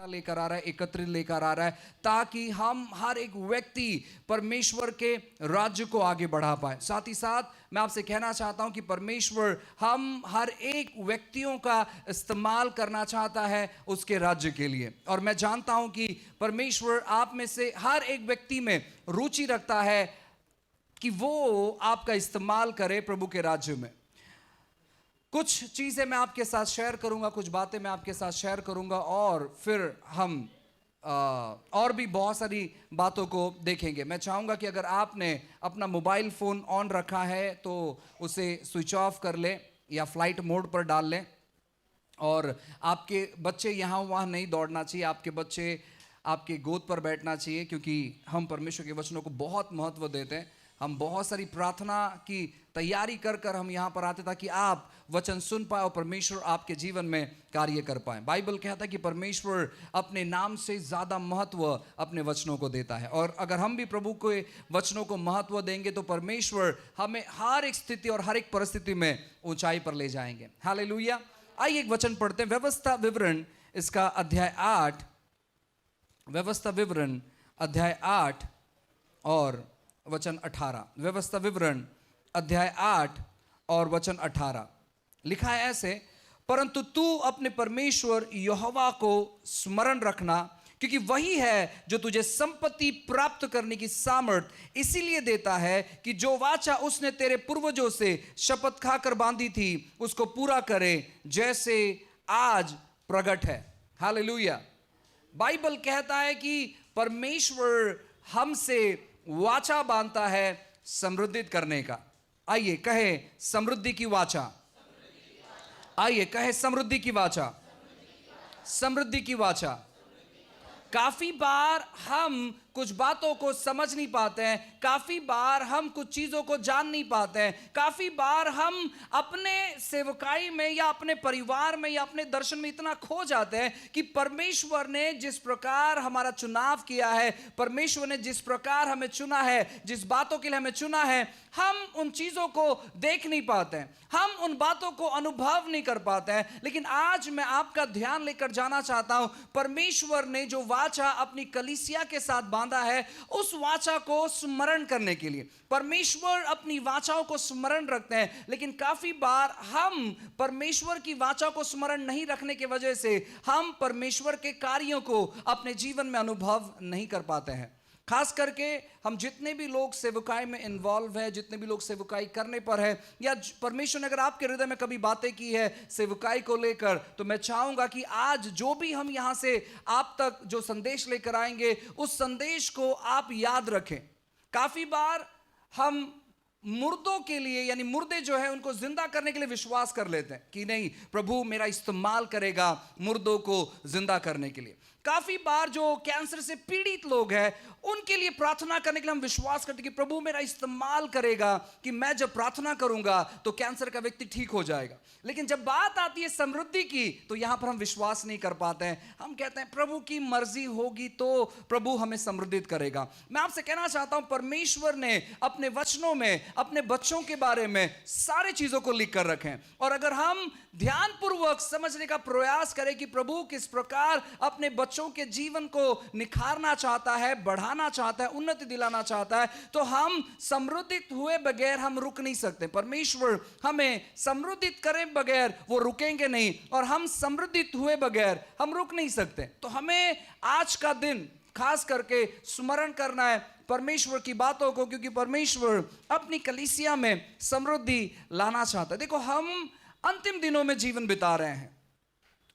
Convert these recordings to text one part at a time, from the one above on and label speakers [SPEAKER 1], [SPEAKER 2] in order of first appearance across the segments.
[SPEAKER 1] लेकर आ रहा है, एकत्रित लेकर आ रहा है, ताकि हम हर एक व्यक्ति परमेश्वर के राज्य को आगे बढ़ा पाए। साथ ही साथ मैं आपसे कहना चाहता हूं कि परमेश्वर हम हर एक व्यक्तियों का इस्तेमाल करना चाहता है उसके राज्य के लिए। और मैं जानता हूं कि परमेश्वर आप में से हर एक व्यक्ति में रुचि रखता है कि वो आपका इस्तेमाल करे प्रभु के राज्य में। कुछ चीज़ें मैं आपके साथ शेयर करूंगा, कुछ बातें मैं आपके साथ शेयर करूंगा, और फिर हम और भी बहुत सारी बातों को देखेंगे। मैं चाहूँगा कि अगर आपने अपना मोबाइल फ़ोन ऑन रखा है तो उसे स्विच ऑफ कर लें या फ्लाइट मोड पर डाल लें। और आपके बच्चे यहाँ वहाँ नहीं दौड़ना चाहिए, आपके बच्चे आपके गोद पर बैठना चाहिए, क्योंकि हम परमेश्वर के वचनों को बहुत महत्व देते हैं। हम बहुत सारी प्रार्थना की तैयारी कर कर हम यहाँ पर आते ताकि आप वचन सुन पाए और परमेश्वर आपके जीवन में कार्य कर पाए। बाइबल कहता है कि परमेश्वर अपने नाम से ज़्यादा महत्व अपने वचनों को देता है, और अगर हम भी प्रभु के वचनों को महत्व देंगे तो परमेश्वर हमें हर एक स्थिति और हर एक परिस्थिति में ऊंचाई पर ले जाएंगे। हालेलुया। आइए एक वचन पढ़ते हैं, व्यवस्था विवरण इसका अध्याय 8, व्यवस्था विवरण अध्याय 8 और वचन 18। व्यवस्था विवरण अध्याय 8 और वचन 18 लिखा है ऐसे, परंतु तू अपने परमेश्वर यहोवा को स्मरण रखना, क्योंकि वही है जो तुझे संपत्ति प्राप्त करने की सामर्थ इसीलिए देता है कि जो वाचा उसने तेरे पूर्वजों से शपथ खाकर बांधी थी उसको पूरा करे, जैसे आज प्रकट है। हालेलुया। बाइबल कहता है कि परमेश्वर हमसे वाचा बांधता है समृद्धि करने का। आइए कहे समृद्धि की वाचा, आइए कहे समृद्धि की वाचा, समृद्धि की वाचा। काफी बार हम कुछ बातों को समझ नहीं पाते हैं, काफी बार हम कुछ चीजों को जान नहीं पाते हैं, काफी बार हम अपने सेवकाई में या अपने परिवार में या अपने दर्शन में इतना खो जाते हैं कि परमेश्वर ने जिस प्रकार हमारा चुनाव किया है, परमेश्वर ने जिस प्रकार हमें चुना है, जिस बातों के लिए हमें चुना है, हम उन चीजों को देख नहीं पाते हैं, हम उन बातों को अनुभव नहीं कर पाते हैं। लेकिन आज मैं आपका ध्यान लेकर जाना चाहता हूं, परमेश्वर ने जो वाचा अपनी कलीसिया के साथ बांधा है, उस वाचा को स्मरण करने के लिए परमेश्वर अपनी वाचाओं को स्मरण रखते हैं। लेकिन काफी बार हम परमेश्वर की वाचा को स्मरण नहीं रखने की वजह से हम परमेश्वर के कार्यों को अपने जीवन में अनुभव नहीं कर पाते हैं। खास करके हम जितने भी लोग सेवकाई में इन्वॉल्व है, जितने भी लोग सेवकाई करने पर है, या परमेश्वर ने अगर आपके हृदय में कभी बातें की है सेवकाई को लेकर, तो मैं चाहूंगा कि आज जो भी हम यहां से आप तक जो संदेश लेकर आएंगे, उस संदेश को आप याद रखें। काफी बार हम मुर्दों के लिए, यानी मुर्दे जो है उनको जिंदा करने के लिए विश्वास कर लेते हैं कि नहीं, प्रभु मेरा इस्तेमाल करेगा मुर्दों को जिंदा करने के लिए। काफी बार जो कैंसर से पीड़ित लोग हैं उनके लिए प्रार्थना करने के लिए हम विश्वास करते हैं कि प्रभु मेरा इस्तेमाल करेगा, कि मैं जब प्रार्थना करूंगा तो कैंसर का व्यक्ति ठीक हो जाएगा। लेकिन जब बात आती है समृद्धि की, तो यहां पर हम विश्वास नहीं कर पाते हैं। हम कहते हैं प्रभु की मर्जी होगी तो प्रभु हमें समृद्धित करेगा। मैं आपसे कहना चाहता हूं, परमेश्वर ने अपने वचनों में अपने बच्चों के बारे में सारी चीजों को लिख कर रखे हैं, और अगर हम ध्यानपूर्वक समझने का प्रयास करें कि प्रभु किस प्रकार अपने बच्चों के जीवन को निखारना चाहता है, बढ़ाना चाहता है, उन्नति दिलाना चाहता है, तो हम समृद्धित हुए बगैर हम रुक नहीं सकते। परमेश्वर हमें समृद्धित करे बगैर वो रुकेंगे नहीं, और हम समृद्धित हुए बगैर हम रुक नहीं सकते। तो हमें आज का दिन खास करके स्मरण करना है परमेश्वर की बातों को, क्योंकि परमेश्वर अपनी कलीसिया में समृद्धि लाना चाहता है। देखो, हम अंतिम दिनों में जीवन बिता रहे हैं,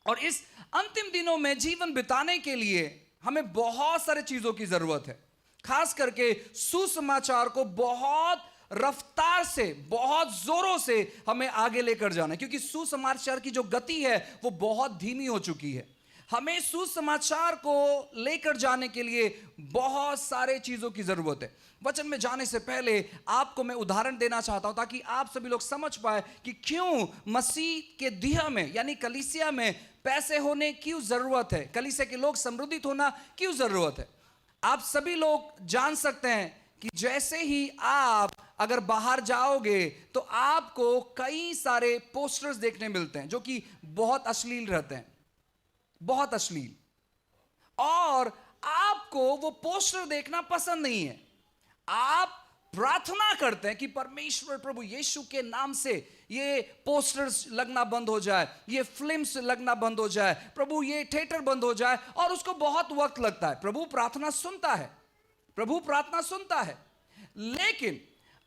[SPEAKER 1] और इस अंतिम दिनों में जीवन बिताने के लिए हमें बहुत सारे चीजों की जरूरत है। खास करके सुसमाचार को बहुत रफ्तार से, बहुत जोरों से हमें आगे लेकर जाना है, क्योंकि सुसमाचार की जो गति है वो बहुत धीमी हो चुकी है। हमें सुसमाचार को लेकर जाने के लिए बहुत सारे चीजों की जरूरत है। वचन में जाने से पहले आपको मैं उदाहरण देना चाहता हूं, ताकि आप सभी लोग समझ पाए कि क्यों मसीह के देह में, यानी कलीसिया में पैसे होने क्यों जरूरत है, कलीसिया के लोग समृद्धित होना क्यों जरूरत है। आप सभी लोग जान सकते हैं कि जैसे ही आप अगर बाहर जाओगे तो आपको कई सारे पोस्टर्स देखने मिलते हैं जो कि बहुत अश्लील रहते हैं, बहुत अश्लील। और आपको वो पोस्टर देखना पसंद नहीं है। आप प्रार्थना करते हैं कि परमेश्वर प्रभु यीशु के नाम से ये पोस्टर्स लगना बंद हो जाए, ये फिल्म्स लगना बंद हो जाए, प्रभु ये थिएटर बंद हो जाए, और उसको बहुत वक्त लगता है। प्रभु प्रार्थना सुनता है, प्रभु प्रार्थना सुनता है, लेकिन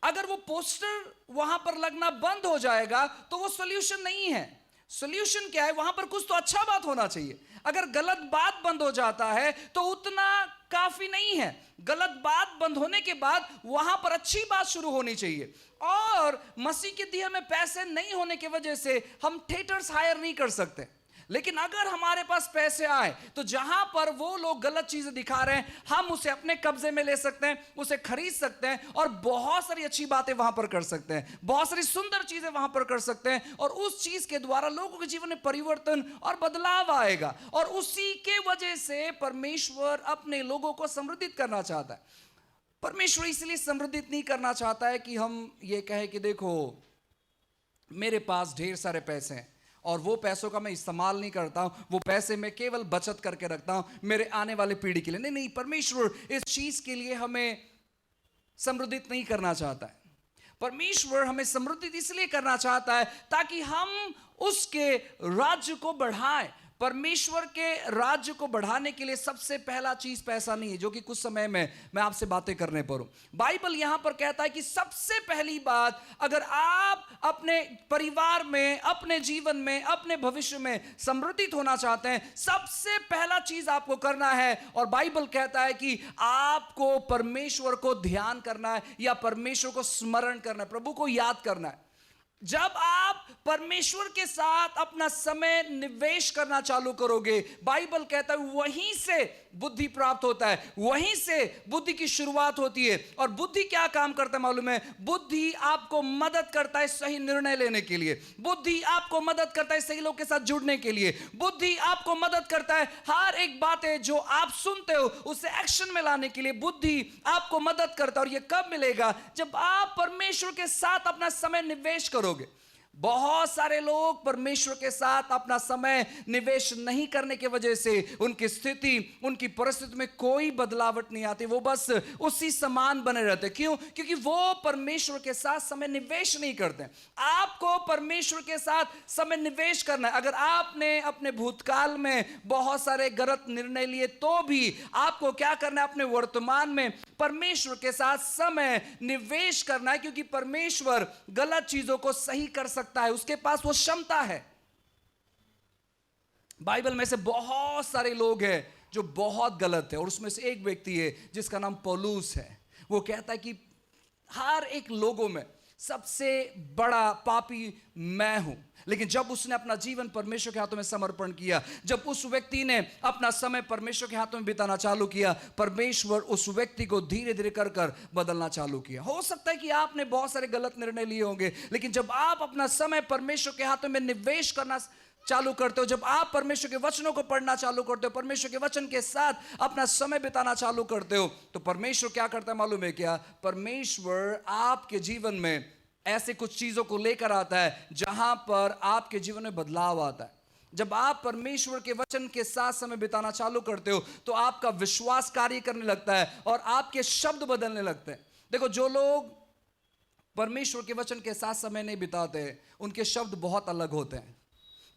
[SPEAKER 1] अगर वो पोस्टर वहां पर लगना बंद हो जाएगा तो वो सॉल्यूशन नहीं है। सॉल्यूशन क्या है? वहां पर कुछ तो अच्छा बात होना चाहिए। अगर गलत बात बंद हो जाता है तो उतना काफी नहीं है। गलत बात बंद होने के बाद वहां पर अच्छी बात शुरू होनी चाहिए। और मसीह के दिए में पैसे नहीं होने की वजह से हम थिएटर्स हायर नहीं कर सकते, लेकिन अगर हमारे पास पैसे आए तो जहां पर वो लोग गलत चीजें दिखा रहे हैं हम उसे अपने कब्जे में ले सकते हैं, उसे खरीद सकते हैं और बहुत सारी अच्छी बातें वहां पर कर सकते हैं, बहुत सारी सुंदर चीजें वहां पर कर सकते हैं, और उस चीज के द्वारा लोगों के जीवन में परिवर्तन और बदलाव आएगा। और उसी के वजह से परमेश्वर अपने लोगों को समृद्धित करना चाहता है। परमेश्वर इसलिए समृद्धित नहीं करना चाहता है कि हम ये कहें कि देखो मेरे पास ढेर सारे पैसे हैं और वो पैसों का मैं इस्तेमाल नहीं करता हूं, वो पैसे मैं केवल बचत करके रखता हूं मेरे आने वाले पीढ़ी के लिए। नहीं नहीं, परमेश्वर इस चीज के लिए हमें समृद्धित नहीं करना चाहता है। परमेश्वर हमें समृद्धित इसलिए करना चाहता है ताकि हम उसके राज्य को बढ़ाएं। परमेश्वर के राज्य को बढ़ाने के लिए सबसे पहला चीज पैसा नहीं है, जो कि कुछ समय में मैं आपसे बातें करने पर हूं। बाइबल यहां पर कहता है कि सबसे पहली बात, अगर आप अपने परिवार में, अपने जीवन में, अपने भविष्य में समृद्धित होना चाहते हैं, सबसे पहला चीज आपको करना है, और बाइबल कहता है कि आपको परमेश्वर को ध्यान करना है या परमेश्वर को स्मरण करना है, प्रभु को याद करना है। जब आप परमेश्वर के साथ अपना समय निवेश करना चालू करोगे, बाइबल कहता है वहीं से बुद्धि प्राप्त होता है, वहीं से बुद्धि की शुरुआत होती है। और बुद्धि क्या काम करता है मालूम है? बुद्धि आपको मदद करता है सही निर्णय लेने के लिए, बुद्धि आपको मदद करता है सही लोग के साथ जुड़ने के लिए, बुद्धि आपको मदद करता है हर एक बातें जो आप सुनते हो उसे एक्शन में लाने के लिए, बुद्धि आपको मदद करता है। और ये कब मिलेगा? जब आप परमेश्वर के साथ अपना समय निवेश करोगे। बहुत सारे लोग परमेश्वर के साथ अपना समय निवेश नहीं करने की वजह से उनकी स्थिति, उनकी परिस्थिति में कोई बदलावट नहीं आती, वो बस उसी समान बने रहते। क्यों? क्योंकि वो परमेश्वर के साथ समय निवेश नहीं करते। आपको परमेश्वर के साथ समय निवेश करना है। अगर आपने अपने भूतकाल में बहुत सारे गलत निर्णय लिए तो भी आपको क्या करना है? अपने वर्तमान में परमेश्वर के साथ समय निवेश करना है, क्योंकि परमेश्वर गलत चीजों को सही कर सकता है, उसके पास वो क्षमता है। बाइबल में से बहुत सारे लोग हैं जो बहुत गलत है, और उसमें से एक व्यक्ति है जिसका नाम पौलुस है। वो कहता है कि हर एक लोगों में सबसे बड़ा पापी मैं हूं। लेकिन जब उसने अपना जीवन परमेश्वर के हाथों में समर्पण किया, जब उस व्यक्ति ने अपना समय परमेश्वर के हाथों में बिताना चालू किया, परमेश्वर उस व्यक्ति को धीरे धीरे कर कर बदलना चालू किया। हो सकता है कि आपने बहुत सारे गलत निर्णय लिए होंगे, लेकिन जब आप अपना समय परमेश्वर के हाथों में निवेश करना चालू करते हो, जब आप परमेश्वर के वचनों को पढ़ना चालू करते हो, परमेश्वर के वचन के साथ अपना समय बिताना चालू करते हो, तो परमेश्वर क्या करता है मालूम है क्या? परमेश्वर आपके जीवन में ऐसे कुछ चीजों को लेकर आता है जहां पर आपके जीवन में बदलाव आता है। जब आप परमेश्वर के वचन के साथ समय बिताना चालू करते हो तो आपका विश्वास कार्य करने लगता है और आपके शब्द बदलने लगते हैं। देखो, जो लोग परमेश्वर के वचन के साथ समय नहीं बिताते उनके शब्द बहुत अलग होते हैं।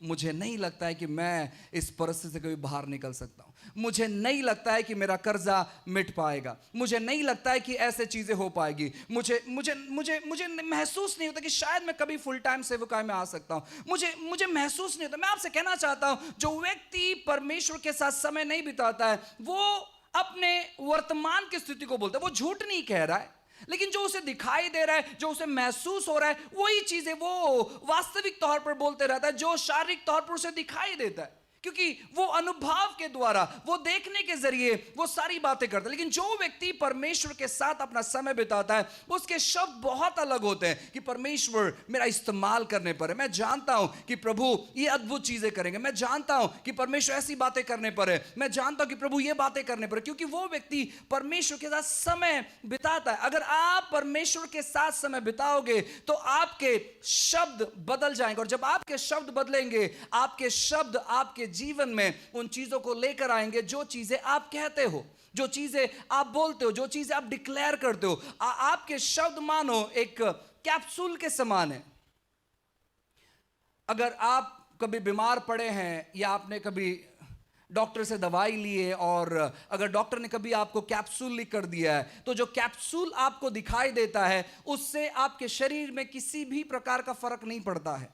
[SPEAKER 1] मुझे नहीं लगता है कि मैं इस परिस्थिति से कभी बाहर निकल सकता हूं, मुझे नहीं लगता है कि मेरा कर्जा मिट पाएगा, मुझे नहीं लगता है कि ऐसे चीजें हो पाएगी, मुझे मुझे मुझे मुझे महसूस नहीं होता कि शायद मैं कभी फुल टाइम सेवकाई में आ सकता हूं, मुझे महसूस नहीं होता। मैं आपसे कहना चाहता हूं, जो व्यक्ति परमेश्वर के साथ समय नहीं बिताता है वो अपने वर्तमान की स्थिति को बोलता है। वो झूठ नहीं कह रहा है, लेकिन जो उसे दिखाई दे रहा है, जो उसे महसूस हो रहा है, वही चीजें वो वास्तविक तौर पर बोलते रहता है जो शारीरिक तौर पर उसे दिखाई देता है, क्योंकि वो अनुभव के द्वारा, वो देखने के जरिए वो सारी बातें करता है। लेकिन जो व्यक्ति परमेश्वर के साथ अपना समय बिताता है उसके शब्द बहुत अलग होते हैं कि परमेश्वर मेरा इस्तेमाल करने पर है, मैं जानता हूं कि प्रभु ये अद्भुत चीजें करेंगे, मैं जानता हूं कि परमेश्वर ऐसी बातें करने पर है, मैं जानता हूं कि प्रभु ये बातें करने पर है, क्योंकि वो व्यक्ति परमेश्वर के साथ समय बिताता है। अगर आप परमेश्वर के साथ समय बिताओगे तो आपके शब्द बदल जाएंगे, और जब आपके शब्द बदलेंगे, आपके शब्द आपके जीवन में उन चीजों को लेकर आएंगे जो चीजें आप कहते हो, जो चीजें आप बोलते हो, जो चीजें आप डिक्लेयर करते हो। आपके शब्द मानो एक कैप्सूल के समान है। अगर आप कभी बीमार पड़े हैं या आपने कभी डॉक्टर से दवाई लिए और अगर डॉक्टर ने कभी आपको कैप्सूल लिख कर दिया है, तो जो कैप्सूल आपको दिखाई देता है उससे आपके शरीर में किसी भी प्रकार का फर्क नहीं पड़ता है।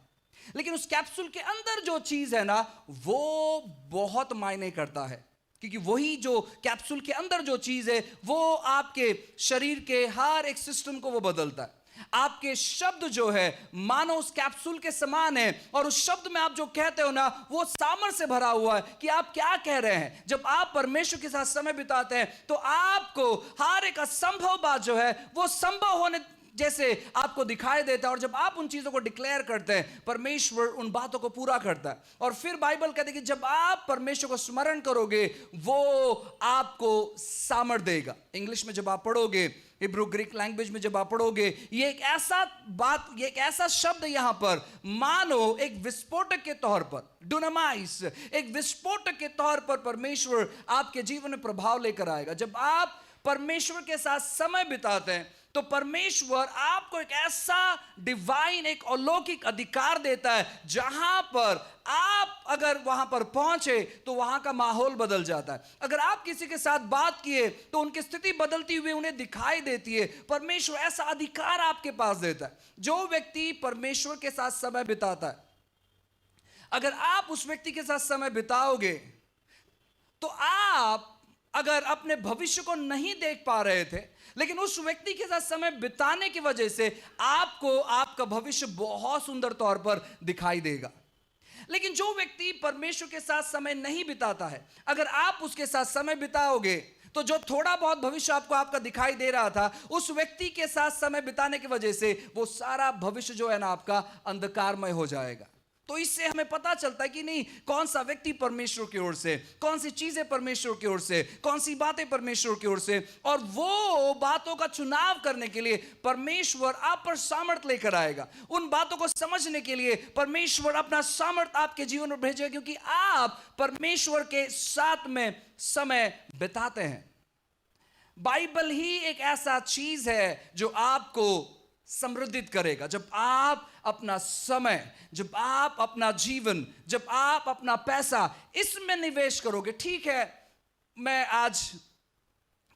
[SPEAKER 1] लेकिन उस कैप्सूल के अंदर जो चीज है ना, वो बहुत मायने करता है, क्योंकि वही जो कैप्सूल के अंदर जो चीज है वो आपके शरीर के हर एक सिस्टम को वो बदलता है। आपके शब्द जो है मानो उस कैप्सूल के समान है, और उस शब्द में आप जो कहते हो ना वो सामर्थ्य से भरा हुआ है कि आप क्या कह रहे हैं। जब आप परमेश्वर के साथ समय बिताते हैं तो आपको हर एक असंभव बात जो है वो संभव होने जैसे आपको दिखाई देता है, और जब आप उन चीजों को डिक्लेयर करते हैं परमेश्वर उन बातों को पूरा करता है। और फिर बाइबल कहती है कि जब आप परमेश्वर को स्मरण करोगे वो आपको सामर्थ्य देगा। इंग्लिश में जब आप पढ़ोगे, हिब्रू ग्रीक लैंग्वेज में जब आप पढ़ोगे, ये एक ऐसा शब्द यहां पर मानो एक विस्फोटक के तौर पर, डुनामाइस, एक विस्फोटक के तौर पर परमेश्वर आपके जीवन में प्रभाव लेकर आएगा। जब आप परमेश्वर के साथ समय बिताते हैं तो परमेश्वर आपको एक ऐसा डिवाइन, एक अलौकिक अधिकार देता है जहां पर आप अगर वहां पर पहुंचे तो वहां का माहौल बदल जाता है। अगर आप किसी के साथ बात किए तो उनकी स्थिति बदलती हुई उन्हें दिखाई देती है। परमेश्वर ऐसा अधिकार आपके पास देता है। जो व्यक्ति परमेश्वर के साथ समय बिताता है, अगर आप उस व्यक्ति के साथ समय बिताओगे तो आप अगर अपने भविष्य को नहीं देख पा रहे थे, लेकिन उस व्यक्ति के साथ समय बिताने की वजह से आपको आपका भविष्य बहुत सुंदर तौर पर दिखाई देगा। लेकिन जो व्यक्ति परमेश्वर के साथ समय नहीं बिताता है, अगर आप उसके साथ समय बिताओगे तो जो थोड़ा बहुत भविष्य आपको आपका दिखाई दे रहा था, उस व्यक्ति के साथ समय बिताने की वजह से वो सारा भविष्य जो है ना आपका अंधकारमय हो जाएगा। तो इससे हमें पता चलता है कि नहीं, कौन सा व्यक्ति परमेश्वर की ओर से, कौन सी चीजें परमेश्वर की ओर से, कौन सी बातें परमेश्वर की ओर से, और वो बातों का चुनाव करने के लिए परमेश्वर आप पर सामर्थ्य लेकर आएगा। उन बातों को समझने के लिए परमेश्वर अपना सामर्थ्य आपके जीवन में भेजेगा, क्योंकि आप परमेश्वर के साथ में समय बिताते हैं। बाइबल ही एक ऐसा चीज है जो आपको समृद्धित करेगा। जब आप अपना समय, जब आप अपना जीवन, जब आप अपना पैसा इसमें निवेश करोगे, ठीक है मैं आज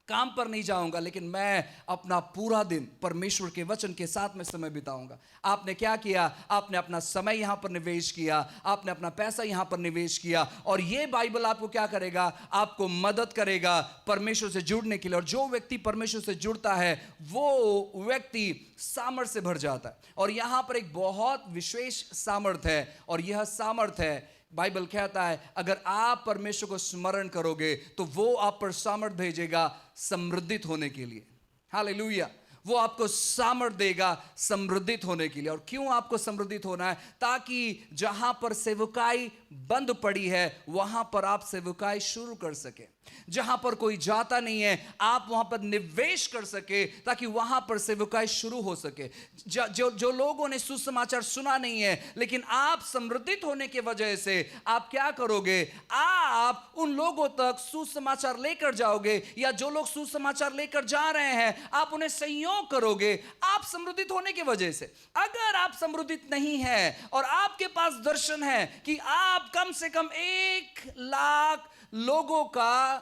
[SPEAKER 1] काम पर नहीं जाऊंगा लेकिन मैं अपना पूरा दिन परमेश्वर के वचन के साथ में समय बिताऊंगा। आपने क्या किया? आपने अपना समय यहां पर निवेश किया, आपने अपना पैसा यहां पर निवेश किया, और ये बाइबल आपको क्या करेगा? आपको मदद करेगा परमेश्वर से जुड़ने के लिए। और जो व्यक्ति परमेश्वर से जुड़ता है वो व्यक्ति सामर्थ्य से भर जाता है। और यहां पर एक बहुत विशेष सामर्थ्य है, और यह सामर्थ्य है, बाइबल कहता है अगर आप परमेश्वर को स्मरण करोगे तो वो आप पर सामर्थ्य भेजेगा समृद्धित होने के लिए। हालेलुया। वो आपको सामर्थ्य देगा समृद्धित होने के लिए। और क्यों आपको समृद्धित होना है? ताकि जहां पर सेवकाई बंद पड़ी है वहां पर आप सेवकाई शुरू कर सके। जहां पर कोई जाता नहीं है आप वहां पर निवेश कर सके, ताकि वहां पर सेवकाई शुरू हो सके। जो लोगों ने सुसमाचार सुना नहीं है, लेकिन आप समृद्धित होने की वजह से आप क्या करोगे? आप उन लोगों तक सुसमाचार लेकर जाओगे, या जो लोग सुसमाचार लेकर जा रहे हैं आप उन्हें संयोग करोगे आप समृद्धित होने की वजह से। अगर आप समृद्धित नहीं है और आपके पास दर्शन है कि आप कम से कम 1 लाख लोगों का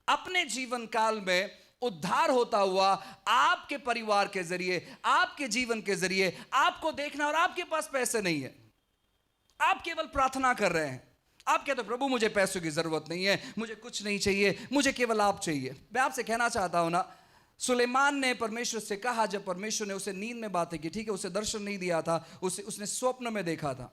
[SPEAKER 1] अपने जीवन काल में उद्धार होता हुआ आपके परिवार के जरिए, आपके जीवन के जरिए आपको देखना, और आपके पास पैसे नहीं है, आप केवल प्रार्थना कर रहे हैं, आप कहते हो प्रभु मुझे पैसों की जरूरत नहीं है, मुझे कुछ नहीं चाहिए, मुझे केवल आप चाहिए। मैं आपसे कहना चाहता हूं ना, सुलेमान ने परमेश्वर से कहा, जब परमेश्वर ने उसे नींद में बातें की, ठीक है उसे दर्शन नहीं दिया था, उसने स्वप्न में देखा था।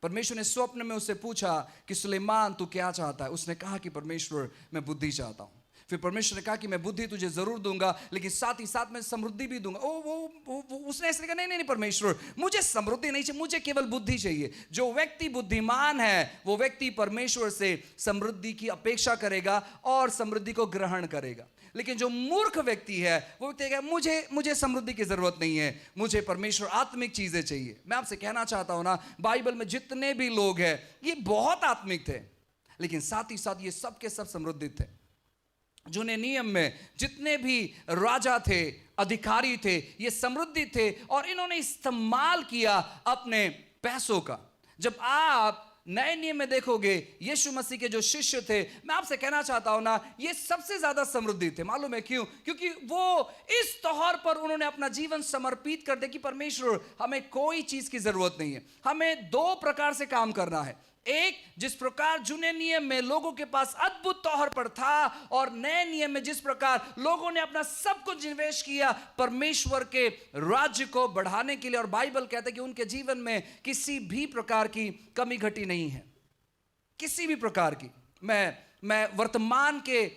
[SPEAKER 1] परमेश्वर ने स्वप्न में उससे पूछा कि सुलेमान तू क्या चाहता है? उसने कहा कि परमेश्वर मैं बुद्धि चाहता हूं। फिर परमेश्वर ने कहा कि मैं बुद्धि तुझे जरूर दूंगा, लेकिन साथ ही साथ मैं समृद्धि भी दूंगा। उसने ऐसे कहा, नहीं नहीं परमेश्वर, मुझे समृद्धि नहीं चाहिए, मुझे केवल बुद्धि चाहिए। जो व्यक्ति बुद्धिमान है वो व्यक्ति परमेश्वर से समृद्धि की अपेक्षा करेगा और समृद्धि को ग्रहण करेगा। लेकिन जो मूर्ख व्यक्ति है वो व्यक्ति कहेगा, मुझे समृद्धि की जरूरत नहीं है, मुझे परमेश्वर आत्मिक चीजें चाहिए। मैं आपसे कहना चाहता हूं ना, बाइबल में जितने भी लोग हैं ये बहुत आत्मिक थे, लेकिन साथ ही साथ ये सब के सब समृद्ध थे। जूने नियम में जितने भी राजा थे, अधिकारी थे, ये समृद्धि थे और इन्होंने इस्तेमाल किया अपने पैसों का। जब आप नए नियम में देखोगे यीशु मसीह के जो शिष्य थे, मैं आपसे कहना चाहता हूं ना, ये सबसे ज्यादा समृद्धि थे। मालूम है क्यों? क्योंकि वो इस तौर पर उन्होंने अपना जीवन समर्पित कर दिया कि परमेश्वर हमें कोई चीज की जरूरत नहीं है, हमें दो प्रकार से काम करना है। एक, जिस प्रकार जूने नियम में लोगों के पास अद्भुत तौर पर था, और नए नियम में जिस प्रकार लोगों ने अपना सब कुछ निवेश किया परमेश्वर के राज्य को बढ़ाने के लिए। और बाइबल कहता है कि उनके जीवन में किसी भी प्रकार की कमी घटी नहीं है, किसी भी प्रकार की। मैं वर्तमान के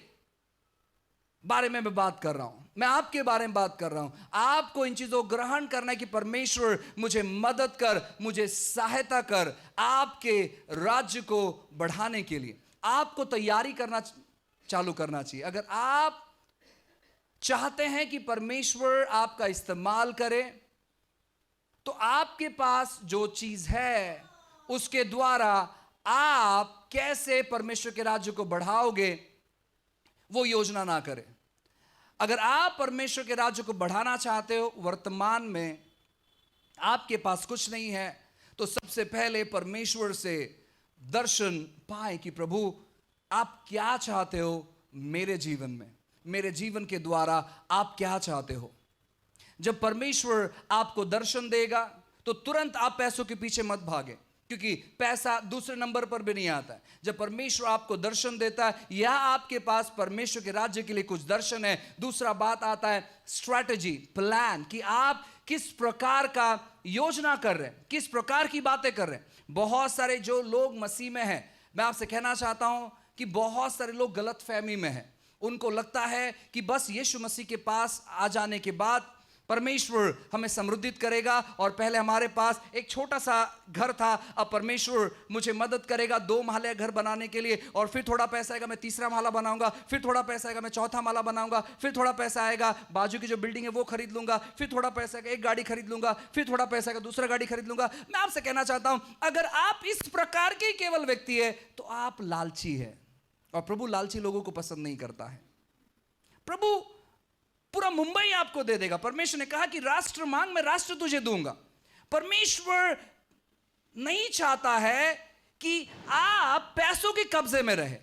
[SPEAKER 1] बारे में मैं बात कर रहा हूं, मैं आपके बारे में बात कर रहा हूं। आपको इन चीजों को ग्रहण करना है कि परमेश्वर मुझे मदद कर, मुझे सहायता कर आपके राज्य को बढ़ाने के लिए। आपको तैयारी करना चालू करना चाहिए। अगर आप चाहते हैं कि परमेश्वर आपका इस्तेमाल करे, तो आपके पास जो चीज है उसके द्वारा आप कैसे परमेश्वर के राज्य को बढ़ाओगे वो योजना ना करें। अगर आप परमेश्वर के राज्य को बढ़ाना चाहते हो, वर्तमान में आपके पास कुछ नहीं है, तो सबसे पहले परमेश्वर से दर्शन पाए कि प्रभु आप क्या चाहते हो मेरे जीवन में, मेरे जीवन के द्वारा आप क्या चाहते हो। जब परमेश्वर आपको दर्शन देगा तो तुरंत आप पैसों के पीछे मत भागे, क्योंकि पैसा दूसरे नंबर पर भी नहीं आता है। जब परमेश्वर आपको दर्शन देता है या आपके पास परमेश्वर के राज्य के लिए कुछ दर्शन है, दूसरा बात आता है स्ट्रैटेजी, प्लान, कि आप किस प्रकार का योजना कर रहे हैं, किस प्रकार की बातें कर रहे हैं। बहुत सारे जो लोग मसीह में हैं, मैं आपसे कहना चाहता हूं कि बहुत सारे लोग गलत फहमी में हैं। उनको लगता है कि बस यीशु मसीह के पास आ जाने के बाद परमेश्वर हमें समृद्धित करेगा, और पहले हमारे पास एक छोटा सा घर था, अब परमेश्वर मुझे मदद करेगा 2 महले घर बनाने के लिए, और फिर थोड़ा पैसा आएगा मैं 3रा महला बनाऊंगा, फिर थोड़ा पैसा आएगा मैं 4था महला बनाऊंगा, फिर थोड़ा पैसा आएगा बाजू की जो बिल्डिंग है वो खरीद लूंगा, फिर थोड़ा पैसा आएगा एक गाड़ी खरीद लूंगा, फिर थोड़ा पैसा आएगा दूसरा गाड़ी खरीद लूंगा। मैं आपसे कहना चाहता हूं, अगर आप इस प्रकार के केवल व्यक्ति है तो आप लालची है, और प्रभु लालची लोगों को पसंद नहीं करता है। प्रभु पूरा मुंबई आपको दे देगा। परमेश्वर ने कहा कि राष्ट्र मांग, मैं राष्ट्र तुझे दूंगा। परमेश्वर नहीं चाहता है कि आप पैसों के कब्जे में रहे।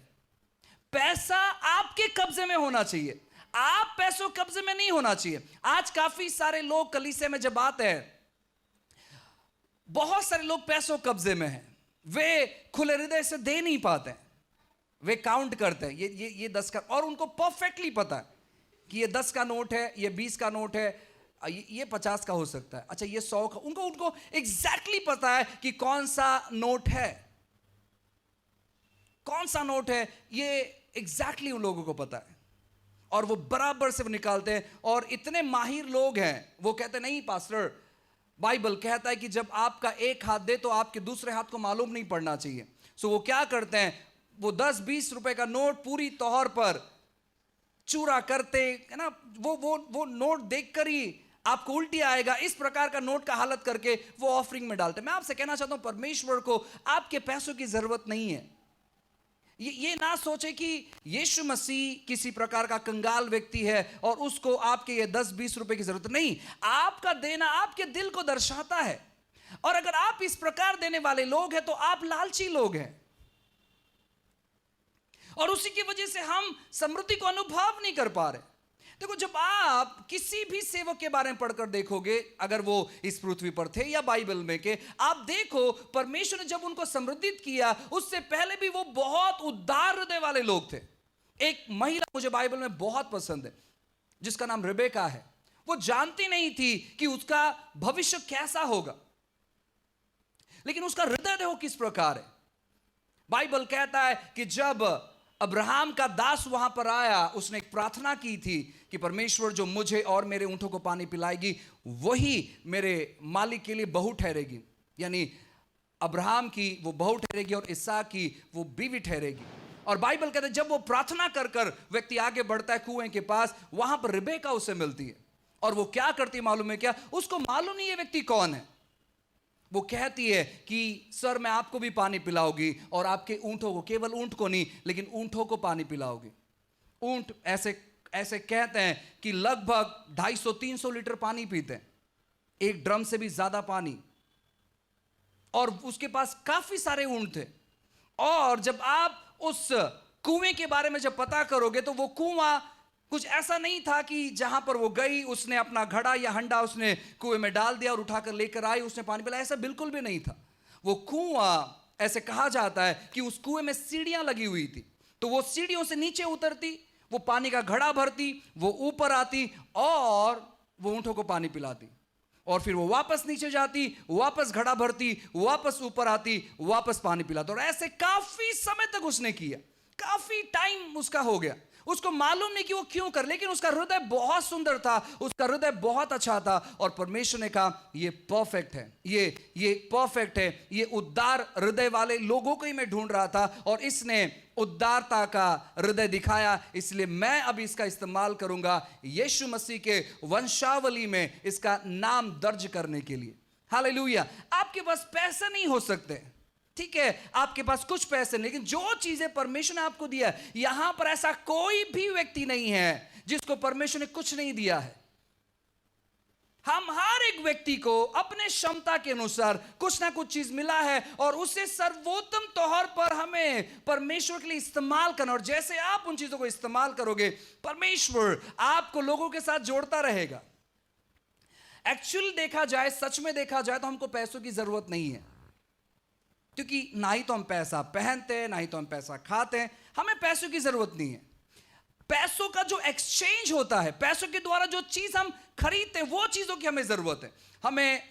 [SPEAKER 1] पैसा आपके कब्जे में होना चाहिए, आप पैसों कब्जे में नहीं होना चाहिए। आज काफी सारे लोग कलीसिया में जब आते हैं, बहुत सारे लोग पैसों कब्जे में हैं, वे खुले हृदय से दे नहीं पाते हैं। वे काउंट करते हैं, ये 10 का, और उनको परफेक्टली पता है कि ये 10 का नोट है, ये 20 का नोट है, ये 50 का हो सकता है, अच्छा ये 100 का। उनको एग्जैक्टली पता है कि कौन सा नोट है, कौन सा नोट है, ये एग्जैक्टली उन लोगों को पता है, और वो बराबर से वो निकालते हैं। और इतने माहिर लोग हैं, वो कहते नहीं पास्टर, बाइबल कहता है कि जब आपका एक हाथ दे तो आपके दूसरे हाथ को मालूम नहीं पड़ना चाहिए। सो वो क्या करते हैं, वो 10-20 रुपए का नोट पूरी तौर पर चूरा करते है ना, वो नोट देखकर ही आपको उल्टी आएगा, इस प्रकार का नोट का हालत करके वो ऑफरिंग में डालते हैं। मैं आपसे कहना चाहता हूं, परमेश्वर को आपके पैसों की जरूरत नहीं है। ये ना सोचे कि यीशु मसीह किसी प्रकार का कंगाल व्यक्ति है और उसको आपके ये 10-20 रुपए की जरूरत नहीं। आपका देना आपके दिल को दर्शाता है, और अगर आप इस प्रकार देने वाले लोग हैं तो आप लालची लोग हैं, और उसी की वजह से हम समृद्धि को अनुभव नहीं कर पा रहे। देखो, जब आप किसी भी सेवक के बारे में पढ़कर देखोगे, अगर वो इस पृथ्वी पर थे या बाइबल में के, आप देखो परमेश्वर ने जब उनको समृद्धित किया, उससे पहले भी वो बहुत उदार हृदय वाले लोग थे। एक महिला मुझे बाइबल में बहुत पसंद है, जिसका नाम रिबेका है। वो जानती नहीं थी कि उसका भविष्य कैसा होगा, लेकिन उसका हृदय देखो किस प्रकार है। बाइबल कहता है कि जब अब्राहम का दास वहां पर आया, उसने एक प्रार्थना की थी कि परमेश्वर जो मुझे और मेरे ऊंटों को पानी पिलाएगी वही मेरे मालिक के लिए बहू ठहरेगी, यानी अब्राहम की वो बहू ठहरेगी और इसहाक की वो बीवी ठहरेगी। और बाइबल कहते है जब वो प्रार्थना कर कर व्यक्ति आगे बढ़ता है कुएं के पास, वहां पर रिबेका उसे मिलती है और वो क्या करती है मालूम है क्या? उसको मालूम नहीं है व्यक्ति कौन है। वो कहती है कि सर मैं आपको भी पानी पिलाऊंगी और आपके ऊंटों को, केवल ऊंट को नहीं लेकिन ऊंटों को पानी पिलाओगी। ऊंट ऐसे ऐसे कहते हैं कि लगभग 250-300 लीटर पानी पीते हैं, एक ड्रम से भी ज्यादा पानी। और उसके पास काफी सारे ऊंट थे। और जब आप उस कुएं के बारे में जब पता करोगे तो वो कुआं कुछ ऐसा नहीं था कि जहां पर वो गई उसने अपना घड़ा या हंडा उसने कुएं में डाल दिया और उठाकर लेकर आई, उसने पानी पिलाया, ऐसा बिल्कुल भी नहीं था। वो कुआं, ऐसे कहा जाता है कि उस कुएं में सीढ़ियां लगी हुई थी, तो वो सीढ़ियों से नीचे उतरती, वो पानी का घड़ा भरती, वो ऊपर आती और वो ऊंटों को पानी पिलाती, और फिर वो वापस नीचे जाती, वापस घड़ा भरती, वापस ऊपर आती, वापस पानी पिलाती। और ऐसे काफी समय तक उसने किया, काफी टाइम उसका हो गया। उसको मालूम नहीं कि वो क्यों कर, लेकिन उसका हृदय बहुत सुंदर था, उसका हृदय बहुत अच्छा था। और परमेश्वर ने कहा ये परफेक्ट है, ये परफेक्ट है, ये उदार हृदय वाले लोगों को ही मैं ढूंढ रहा था और इसने उदारता का हृदय दिखाया, इसलिए मैं अब इसका इस्तेमाल करूंगा यीशु मसीह के वंशावली में इसका नाम दर्ज करने के लिए। हालेलुया। आपके पास पैसे नहीं हो सकते, ठीक है, आपके पास कुछ पैसे, लेकिन जो चीजें परमेश्वर ने आपको दिया, यहां पर ऐसा कोई भी व्यक्ति नहीं है जिसको परमेश्वर ने कुछ नहीं दिया है। हम हर एक व्यक्ति को अपने क्षमता के अनुसार कुछ ना कुछ चीज मिला है और उसे सर्वोत्तम तौर पर हमें परमेश्वर के लिए इस्तेमाल करना। और जैसे आप उन चीजों को इस्तेमाल करोगे, परमेश्वर आपको लोगों के साथ जोड़ता रहेगा। एक्चुअली देखा जाए, सच में देखा जाए तो हमको पैसों की जरूरत नहीं है, क्योंकि ना ही तो हम पैसा पहनते हैं, ना ही तो हम पैसा खाते हैं, हमें पैसों की जरूरत नहीं है। पैसों का जो एक्सचेंज होता है, पैसों के द्वारा जो चीज हम खरीदते हैं, वो चीजों की हमें जरूरत है।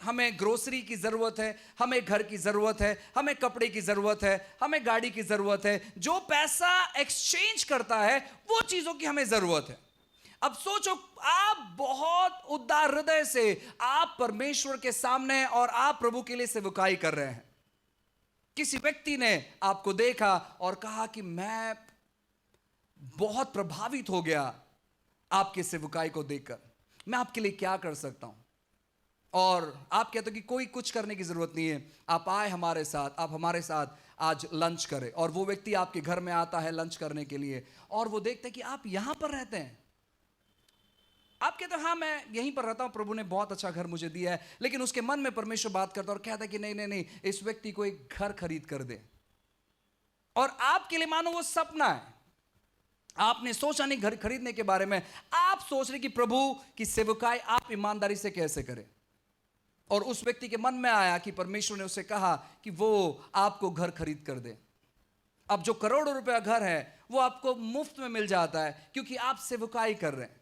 [SPEAKER 1] हमें ग्रोसरी की जरूरत है, हमें घर की जरूरत है, हमें कपड़े की जरूरत है, हमें गाड़ी की जरूरत है। जो पैसा एक्सचेंज करता है वो चीजों की हमें जरूरत है। अब सोचो, आप बहुत उदार हृदय से आप परमेश्वर के सामने और आप प्रभु के लिए सेवकाई कर रहे हैं। किसी व्यक्ति ने आपको देखा और कहा कि मैं बहुत प्रभावित हो गया आपके सेवकाई को देखकर, मैं आपके लिए क्या कर सकता हूं। और आप कहते हो कि कोई कुछ करने की जरूरत नहीं है, आप आए हमारे साथ, आप हमारे साथ आज लंच करें। और वो व्यक्ति आपके घर में आता है लंच करने के लिए और वो देखते हैं कि आप यहां पर रहते हैं। आप कहते हैं हाँ मैं यहीं पर रहता हूं, प्रभु ने बहुत अच्छा घर मुझे दिया है, लेकिन उसके मन में परमेश्वर बात करता है और कहता है कि नहीं नहीं नहीं, इस व्यक्ति को एक घर खरीद कर दे। और आपके लिए मानो वो सपना है, आपने सोचा नहीं घर खरीदने के बारे में, आप सोच रहे कि प्रभु की सेवकाई आप ईमानदारी से कैसे करें। और उस व्यक्ति के मन में आया कि परमेश्वर ने उसे कहा कि वो आपको घर खरीद कर दे। अब जो करोड़ों रुपया घर है वो आपको मुफ्त में मिल जाता है क्योंकि आप सेवकाई कर रहे हैं।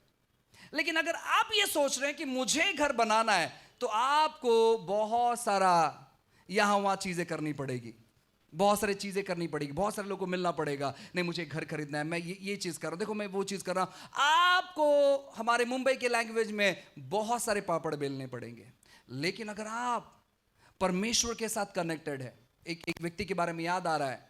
[SPEAKER 1] लेकिन अगर आप ये सोच रहे हैं कि मुझे घर बनाना है तो आपको बहुत सारा यहां वहां चीजें करनी पड़ेगी, बहुत सारी चीजें करनी पड़ेगी, बहुत सारे लोगों को मिलना पड़ेगा। नहीं मुझे घर खरीदना है, मैं ये चीज कर रहा हूं, देखो मैं वो चीज कर रहा हूं। आपको हमारे मुंबई के लैंग्वेज में बहुत सारे पापड़ बेलने पड़ेंगे। लेकिन अगर आप परमेश्वर के साथ कनेक्टेड है, एक व्यक्ति के बारे में याद आ रहा है,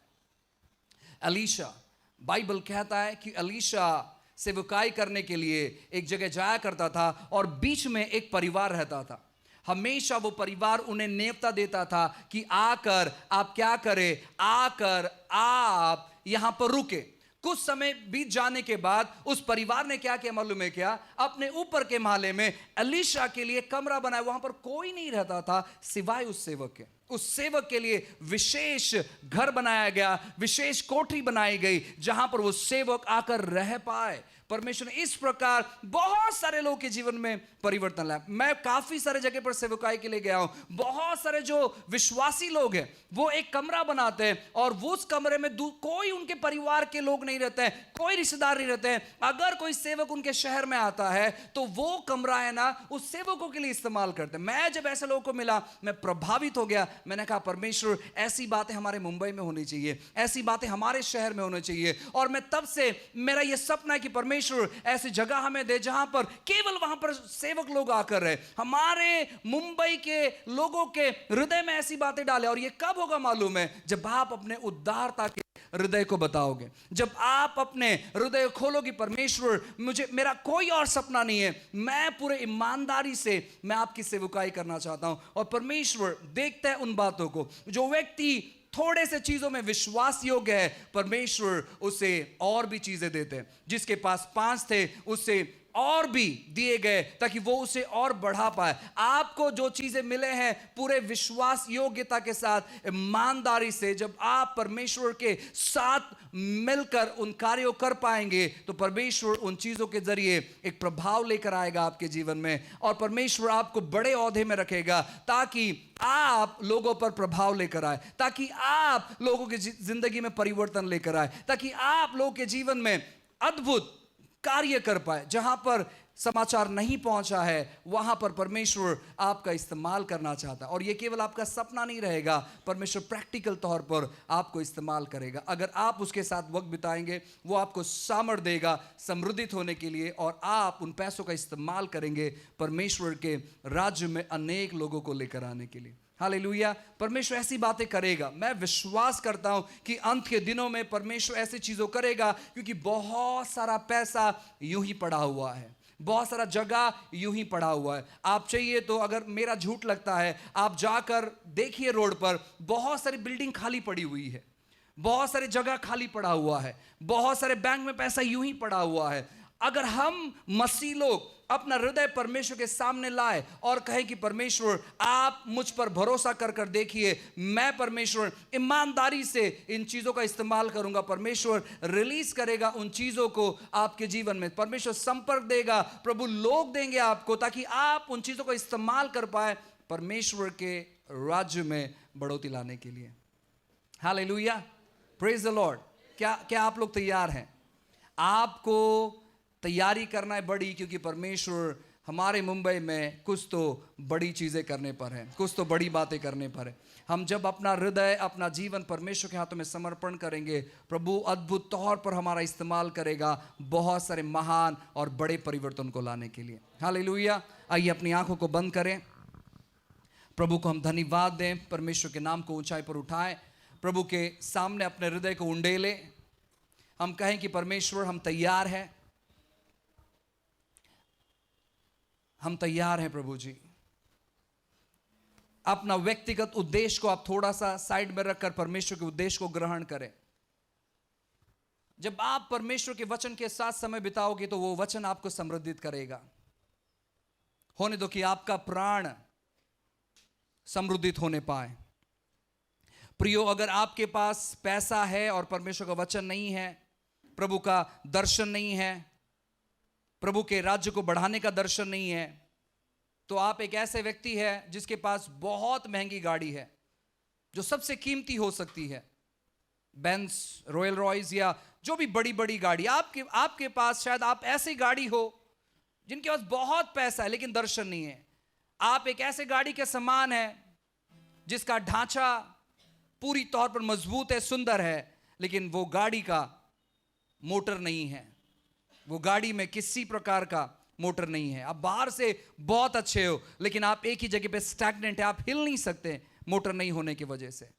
[SPEAKER 1] अलीशा। बाइबल कहता है कि अलीशा सेवकाई करने के लिए एक जगह जाया करता था और बीच में एक परिवार रहता था। हमेशा वो परिवार उन्हें नेवता देता था कि आकर आप क्या करें, आकर आप यहां पर रुके। कुछ समय बीत जाने के बाद उस परिवार ने क्या किया मालूम है क्या? अपने ऊपर के माले में अलीशा के लिए कमरा बनाया। वहां पर कोई नहीं रहता था सिवाय उस सेवक के। उस सेवक के लिए विशेष घर बनाया गया, विशेष कोठरी बनाई गई जहां पर वो सेवक आकर रह पाए। परमेश्वर ने इस प्रकार बहुत सारे लोगों के जीवन में परिवर्तन लाया। मैं काफी सारे जगह पर सेवकाई के लिए गया हूं। बहुत सारे जो विश्वासी लोग हैं वो एक कमरा बनाते हैं और वो उस कमरे में कोई उनके परिवार के लोग नहीं रहते हैं, कोई रिश्तेदार नहीं रहते हैं। अगर कोई सेवक उनके शहर में आता है तो वो कमरा है ना उस सेवकों के लिए इस्तेमाल करते हैं। मैं जब ऐसे लोगों को मिला मैं प्रभावित हो गया। मैंने कहा परमेश्वर ऐसी बातें हमारे मुंबई में होनी चाहिए, ऐसी बातें हमारे शहर में होनी चाहिए। और मैं तब से मेरा यह सपना है कि परमेश्वर ऐसी जगह हमें दे जहां पर केवल वहां पर सेवक लोग आकर रहे, हमारे मुंबई के लोगों के हृदय में ऐसी बातें डाले। और ये कब होगा मालूम है? जब आप अपने उद्धारता के हृदय को बताओगे, जब आप अपने हृदय खोलोगे, परमेश्वर मुझे, मेरा कोई और सपना नहीं है, मैं पूरे ईमानदारी से मैं आपकी सेवकाई करना चाहता हूं। और परमेश्वर देखता है उन बातों को। जो व्यक्ति थोड़े से चीजों में विश्वास योग्य है, परमेश्वर उसे और भी चीजें देते हैं। जिसके पास 5 थे उससे और भी दिए गए ताकि वो उसे और बढ़ा पाए। आपको जो चीजें मिले हैं पूरे विश्वास योग्यता के साथ, ईमानदारी से, जब आप परमेश्वर के साथ मिलकर उन कार्यों कर पाएंगे तो परमेश्वर उन चीजों के जरिए एक प्रभाव लेकर आएगा आपके जीवन में। और परमेश्वर आपको बड़े ओहदे में रखेगा ताकि आप लोगों पर प्रभाव लेकर आए, ताकि आप लोगों की जिंदगी में परिवर्तन लेकर आए, ताकि आप लोगों के जीवन में अद्भुत कार्य कर पाए। जहां पर समाचार नहीं पहुंचा है वहां पर परमेश्वर आपका इस्तेमाल करना चाहता है। और यह केवल आपका सपना नहीं रहेगा, परमेश्वर प्रैक्टिकल तौर पर आपको इस्तेमाल करेगा। अगर आप उसके साथ वक्त बिताएंगे, वो आपको सामर्थ्य देगा समृद्धित होने के लिए, और आप उन पैसों का इस्तेमाल करेंगे परमेश्वर के राज्य में अनेक लोगों को लेकर आने के लिए। हालेलुया। परमेश्वर ऐसी बातें करेगा। मैं विश्वास करता हूं कि अंत के दिनों में परमेश्वर ऐसी चीजों करेगा, क्योंकि बहुत सारा पैसा यूं ही पड़ा हुआ है, बहुत सारा जगह यूं ही पड़ा हुआ है। आप चाहिए तो, अगर मेरा झूठ लगता है, आप जाकर देखिए रोड पर बहुत सारी बिल्डिंग खाली पड़ी हुई है, बहुत सारी जगह खाली पड़ा हुआ है, बहुत सारे बैंक में पैसा यूं ही पड़ा हुआ है। अगर हम मसीह लोग अपना हृदय परमेश्वर के सामने लाए और कहे कि परमेश्वर आप मुझ पर भरोसा कर कर देखिए, मैं परमेश्वर ईमानदारी से इन चीजों का इस्तेमाल करूंगा, परमेश्वर रिलीज करेगा उन चीजों को आपके जीवन में। परमेश्वर संपर्क देगा, प्रभु लोग देंगे आपको, ताकि आप उन चीजों का इस्तेमाल कर पाए परमेश्वर के राज्य में बढ़ोतरी लाने के लिए। Hallelujah, praise the Lord. क्या आप लोग तैयार हैं? आपको तैयारी करना है बड़ी, क्योंकि परमेश्वर हमारे मुंबई में कुछ तो बड़ी चीज़ें करने पर है, कुछ तो बड़ी बातें करने पर है। हम जब अपना हृदय, अपना जीवन परमेश्वर के हाथों में समर्पण करेंगे, प्रभु अद्भुत तौर पर हमारा इस्तेमाल करेगा बहुत सारे महान और बड़े परिवर्तन को लाने के लिए। हालेलुया। आइए अपनी आंखों को बंद करें, प्रभु को हम धन्यवाद दें, परमेश्वर के नाम को ऊंचाई पर उठाएं, प्रभु के सामने अपने हृदय को उंडेलें। हम कहें कि परमेश्वर हम तैयार हैं, हम तैयार हैं प्रभु जी। अपना व्यक्तिगत उद्देश्य को आप थोड़ा सा साइड में रखकर परमेश्वर के उद्देश्य को ग्रहण करें। जब आप परमेश्वर के वचन के साथ समय बिताओगे तो वो वचन आपको समृद्धित करेगा। होने दो कि आपका प्राण समृद्धित होने पाए। प्रियो, अगर आपके पास पैसा है और परमेश्वर का वचन नहीं है, प्रभु का दर्शन नहीं है, प्रभु के राज्य को बढ़ाने का दर्शन नहीं है, तो आप एक ऐसे व्यक्ति है जिसके पास बहुत महंगी गाड़ी है, जो सबसे कीमती हो सकती है, बेंस, रॉयल रॉयस या जो भी बड़ी बड़ी गाड़ी आपके पास, शायद आप ऐसी गाड़ी हो जिनके पास बहुत पैसा है लेकिन दर्शन नहीं है। आप एक ऐसे गाड़ी के समान है जिसका ढांचा पूरी तौर पर मजबूत है, सुंदर है, लेकिन वो गाड़ी का मोटर नहीं है, वो गाड़ी में किसी प्रकार का मोटर नहीं है। आप बाहर से बहुत अच्छे हो लेकिन आप एक ही जगह पे स्टैग्नेंट है, आप हिल नहीं सकते मोटर नहीं होने की वजह से।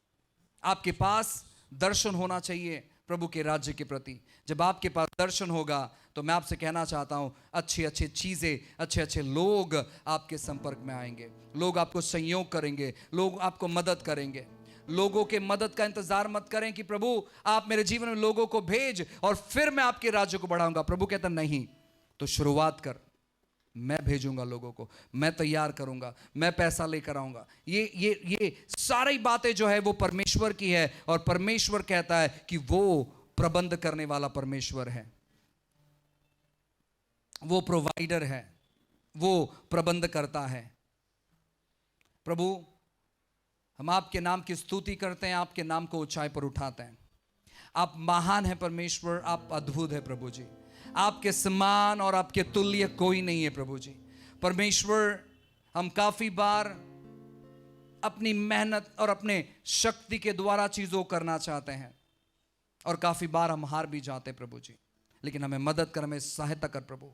[SPEAKER 1] आपके पास दर्शन होना चाहिए प्रभु के राज्य के प्रति। जब आपके पास दर्शन होगा तो मैं आपसे कहना चाहता हूं, अच्छी अच्छी चीजें, अच्छे अच्छे लोग आपके संपर्क में आएंगे, लोग आपको संयोग करेंगे, लोग आपको मदद करेंगे। लोगों के मदद का इंतजार मत करें कि प्रभु आप मेरे जीवन में लोगों को भेज और फिर मैं आपके राज्य को बढ़ाऊंगा। प्रभु कहता नहीं, तो शुरुआत कर, मैं भेजूंगा लोगों को, मैं तैयार करूंगा, मैं पैसा लेकर आऊंगा। ये सारी बातें जो है वो परमेश्वर की है, और परमेश्वर कहता है कि वो प्रबंध करने वाला परमेश्वर है, वो प्रोवाइडर है, वो प्रबंध करता है। प्रभु, हम आपके नाम की स्तुति करते हैं, आपके नाम को ऊंचाई पर उठाते हैं। आप महान हैं परमेश्वर, आप अद्भुत है प्रभु जी, आपके समान और आपके तुल्य कोई नहीं है प्रभु जी। परमेश्वर, हम काफी बार अपनी मेहनत और अपने शक्ति के द्वारा चीजों को करना चाहते हैं, और काफी बार हम हार भी जाते हैं प्रभु जी। लेकिन हमें मदद कर, हमें सहायता कर प्रभु,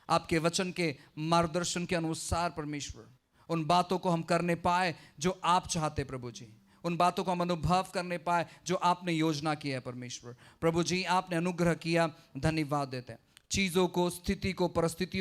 [SPEAKER 1] आपके वचन के मार्गदर्शन के अनुसार परमेश्वर उन बातों को हम करने पाए जो आप चाहते प्रभु जी, उन बातों को हम अनुभव करने पाए जो आपने योजना की है परमेश्वर। प्रभु जी आपने अनुग्रह किया, धन्यवाद देते हैं। चीजों को, स्थिति को, परिस्थितियों